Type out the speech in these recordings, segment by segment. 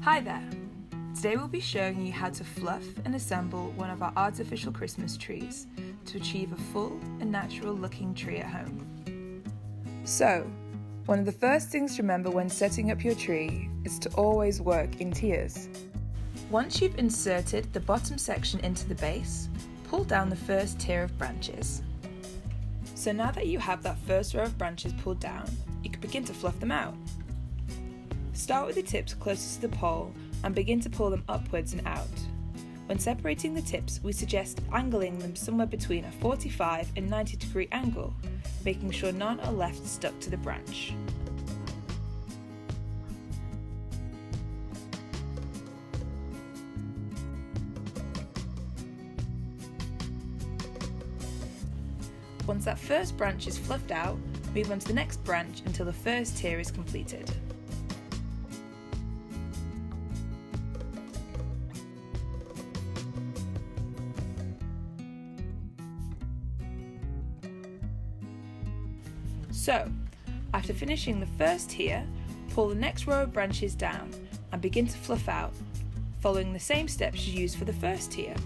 Hi there! Today we'll be showing you how to fluff and assemble one of our artificial Christmas trees to achieve a full and natural looking tree at home. So, one of the first things to remember when setting up your tree is to always work in tiers. Once you've inserted the bottom section into the base, pull down the first tier of branches. So now that you have that first row of branches pulled down, you can begin to fluff them out. Start with the tips closest to the pole and begin to pull them upwards and out. When separating the tips, we suggest angling them somewhere between a 45 and 90 degree angle, making sure none are left stuck to the branch. Once that first branch is fluffed out, move on to the next branch until the first tier is completed. So, after finishing the first tier, pull the next row of branches down and begin to fluff out, following the same steps you used for the first tier.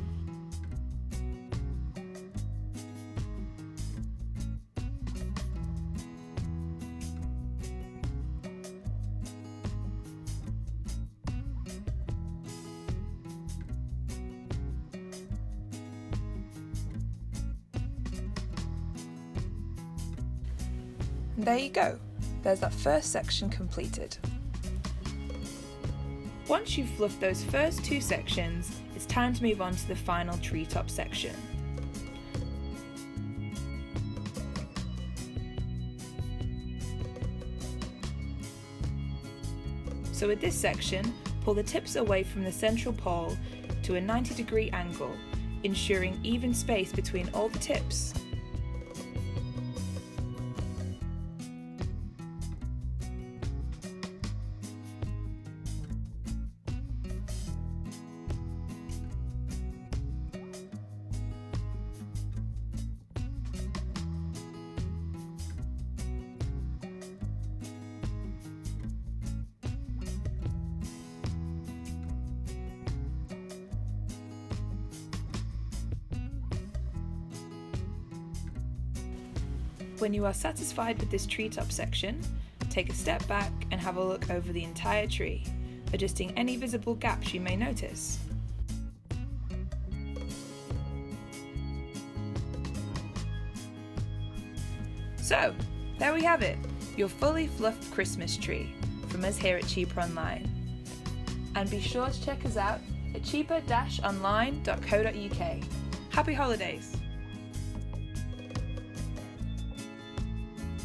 And there you go, there's that first section completed. Once you've fluffed those first two sections, it's time to move on to the final treetop section. So with this section, pull the tips away from the central pole to a 90 degree angle, ensuring even space between all the tips. When you are satisfied with this treetop section, take a step back and have a look over the entire tree, adjusting any visible gaps you may notice. So, there we have it, your fully fluffed Christmas tree from us here at Cheaper Online. And be sure to check us out at cheaper-online.co.uk. Happy holidays!